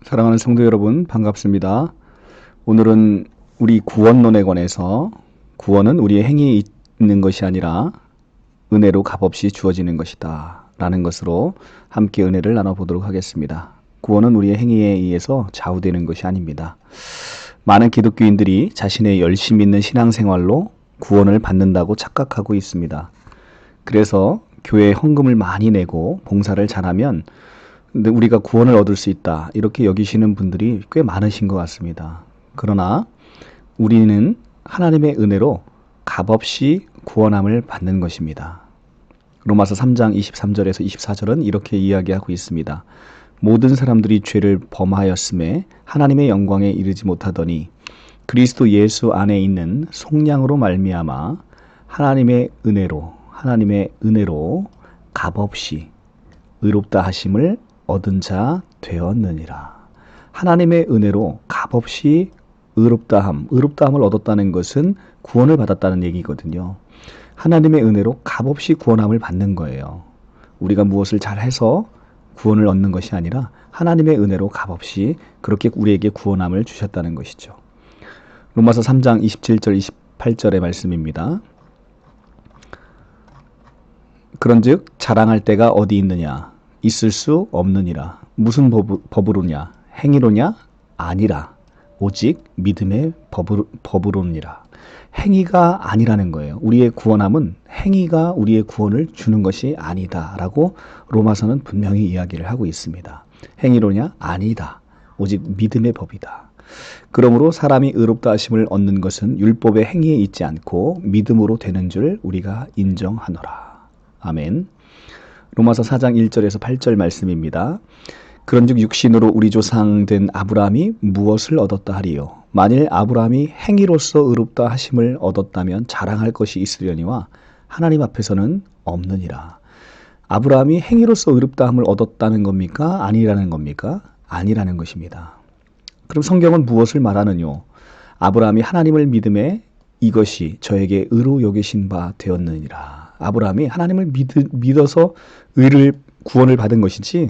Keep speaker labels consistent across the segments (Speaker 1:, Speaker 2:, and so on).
Speaker 1: 사랑하는 성도 여러분, 반갑습니다. 오늘은 우리 구원론에 관해서 구원은 우리의 행위에 있는 것이 아니라 은혜로 값없이 주어지는 것이다 라는 것으로 함께 은혜를 나눠보도록 하겠습니다. 구원은 우리의 행위에 의해서 좌우되는 것이 아닙니다. 많은 기독교인들이 자신의 열심 있는 신앙생활로 구원을 받는다고 착각하고 있습니다. 그래서 교회에 헌금을 많이 내고 봉사를 잘하면 근데 우리가 구원을 얻을 수 있다 이렇게 여기시는 분들이 꽤 많으신 것 같습니다. 그러나 우리는 하나님의 은혜로 값없이 구원함을 받는 것입니다. 로마서 3장 23절에서 24절은 이렇게 이야기하고 있습니다. 모든 사람들이 죄를 범하였음에 하나님의 영광에 이르지 못하더니 그리스도 예수 안에 있는 속량으로 말미암아 하나님의 은혜로 값없이 의롭다 하심을 얻은 자 되었느니라. 하나님의 은혜로 값없이 의롭다함을 얻었다는 것은 구원을 받았다는 얘기거든요. 하나님의 은혜로 값없이 구원함을 받는 거예요. 우리가 무엇을 잘해서 구원을 얻는 것이 아니라 하나님의 은혜로 값없이 그렇게 우리에게 구원함을 주셨다는 것이죠. 로마서 3장 27절 28절의 말씀입니다. 그런즉 자랑할 데가 어디 있느냐? 있을 수 없느니라. 무슨 법으로냐? 행위로냐? 아니라 오직 믿음의 법으로니라. 행위가 아니라는 거예요. 우리의 구원함은 행위가 우리의 구원을 주는 것이 아니다라고 로마서는 분명히 이야기를 하고 있습니다. 행위로냐? 아니다. 오직 믿음의 법이다. 그러므로 사람이 의롭다 하심을 얻는 것은 율법의 행위에 있지 않고 믿음으로 되는 줄 우리가 인정하노라. 아멘. 로마서 4장 1절에서 8절 말씀입니다. 그런즉 육신으로 우리 조상 된 아브라함이 무엇을 얻었다 하리요? 만일 아브라함이 행위로서 의롭다 하심을 얻었다면 자랑할 것이 있으려니와 하나님 앞에서는 없느니라. 아브라함이 행위로서 의롭다함을 얻었다는 겁니까? 아니라는 겁니까? 아니라는 것입니다. 그럼 성경은 무엇을 말하느뇨? 아브라함이 하나님을 믿음에 이것이 저에게 의로 여기신 바 되었느니라. 아브라함이 하나님을 믿어서 구원을 받은 것이지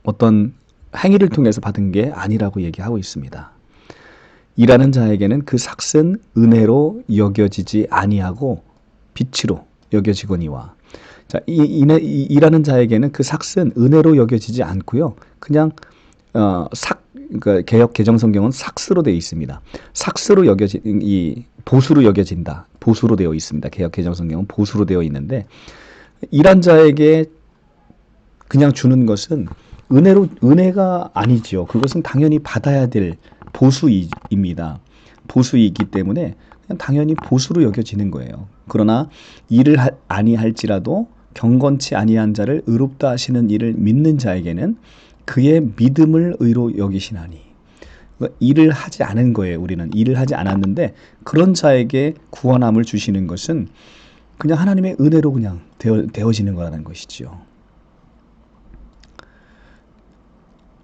Speaker 1: 어떤 행위를 통해서 받은 게 아니라고 얘기하고 있습니다. 일하는 자에게는 그 삭은 은혜로 여겨지지 아니하고 빛으로 여겨지거니와. 자, 일하는 자에게는 그 삭은 은혜로 여겨지지 않고요. 그냥 그러니까 개역 개정 성경은 삭스로 되어 있습니다. 삭스로 보수로 여겨진다. 보수로 되어 있습니다. 개역 개정 성경은 보수로 되어 있는데 일한 자에게 그냥 주는 것은 은혜가 아니지요. 그것은 당연히 받아야 될 보수입니다. 보수이기 때문에 그냥 당연히 보수로 여겨지는 거예요. 그러나 일을 아니할지라도 경건치 아니한 자를 의롭다 하시는 일을 믿는 자에게는 그의 믿음을 의로 여기시나니. 그러니까 일을 하지 않은 거예요. 우리는 일을 하지 않았는데 그런 자에게 구원함을 주시는 것은 그냥 하나님의 은혜로 그냥 되어지는 거라는 것이지요.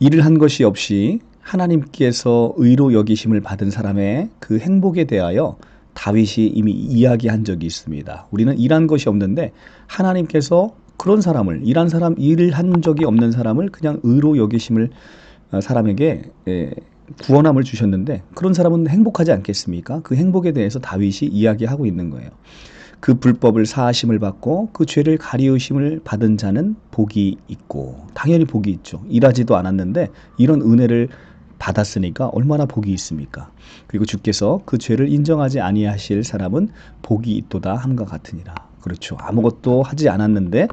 Speaker 1: 일을 한 것이 없이 하나님께서 의로 여기심을 받은 사람의 그 행복에 대하여 다윗이 이미 이야기한 적이 있습니다. 우리는 일한 것이 없는데 하나님께서 그런 사람을 일을 한 적이 없는 사람을 그냥 의로 여기심을 사람에게 구원함을 주셨는데 그런 사람은 행복하지 않겠습니까? 그 행복에 대해서 다윗이 이야기하고 있는 거예요. 그 불법을 사하심을 받고 그 죄를 가리우심을 받은 자는 복이 있고, 당연히 복이 있죠. 일하지도 않았는데 이런 은혜를 받았으니까 얼마나 복이 있습니까? 그리고 주께서 그 죄를 인정하지 아니하실 사람은 복이 있도다 함과 같으니라. 그렇죠. 아무것도 하지 않았는데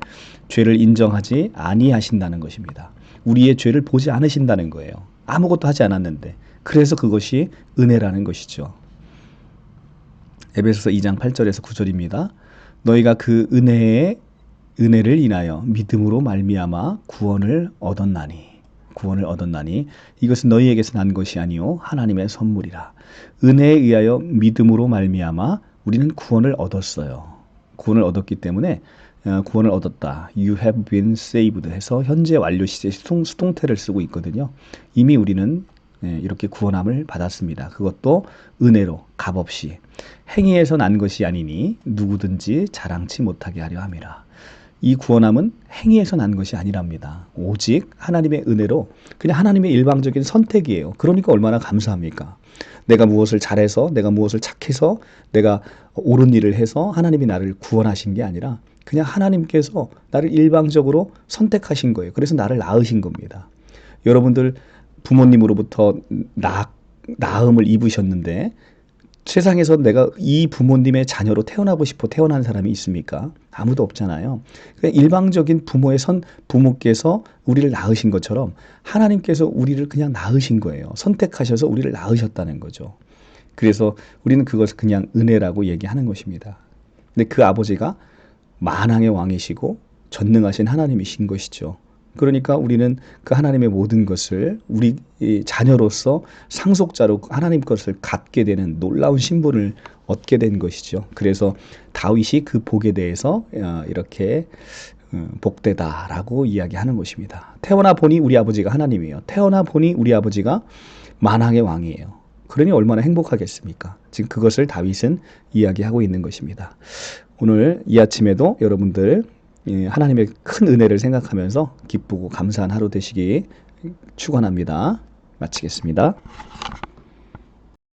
Speaker 1: 죄를 인정하지 아니하신다는 것입니다. 우리의 죄를 보지 않으신다는 거예요. 아무것도 하지 않았는데. 그래서 그것이 은혜라는 것이죠. 에베소서 2장 8절에서 9절입니다. 너희가 그 은혜를 인하여 믿음으로 말미암아 구원을 얻었나니 이것은 너희에게서 난 것이 아니요 하나님의 선물이라. 은혜에 의하여 믿음으로 말미암아 우리는 구원을 얻었어요. 구원을 얻었기 때문에 구원을 얻었다. You have been saved 해서 현재 완료 시제 수동태를 쓰고 있거든요. 이미 우리는 이렇게 구원함을 받았습니다. 그것도 은혜로 값없이 행위에서 난 것이 아니니 누구든지 자랑치 못하게 하려 함이라. 이 구원함은 행위에서 난 것이 아니랍니다. 오직 하나님의 은혜로 그냥 하나님의 일방적인 선택이에요. 그러니까 얼마나 감사합니까? 내가 무엇을 잘해서, 내가 무엇을 착해서, 내가 옳은 일을 해서 하나님이 나를 구원하신 게 아니라 그냥 하나님께서 나를 일방적으로 선택하신 거예요. 그래서 나를 낳으신 겁니다. 여러분들 부모님으로부터 낳음을 입으셨는데 세상에서 내가 이 부모님의 자녀로 태어나고 싶어 태어난 사람이 있습니까? 아무도 없잖아요. 그러니까 일방적인 부모께서 우리를 낳으신 것처럼 하나님께서 우리를 그냥 낳으신 거예요. 선택하셔서 우리를 낳으셨다는 거죠. 그래서 우리는 그것을 그냥 은혜라고 얘기하는 것입니다. 근데 그 아버지가 만왕의 왕이시고 전능하신 하나님이신 것이죠. 그러니까 우리는 그 하나님의 모든 것을 우리 자녀로서 상속자로 하나님 것을 갖게 되는 놀라운 신분을 얻게 된 것이죠. 그래서 다윗이 그 복에 대해서 이렇게 복되다라고 이야기하는 것입니다. 태어나 보니 우리 아버지가 하나님이에요. 태어나 보니 우리 아버지가 만왕의 왕이에요. 그러니 얼마나 행복하겠습니까? 지금 그것을 다윗은 이야기하고 있는 것입니다. 오늘 이 아침에도 여러분들 하나님의 큰 은혜를 생각하면서 기쁘고 감사한 하루 되시기 축원합니다. 마치겠습니다.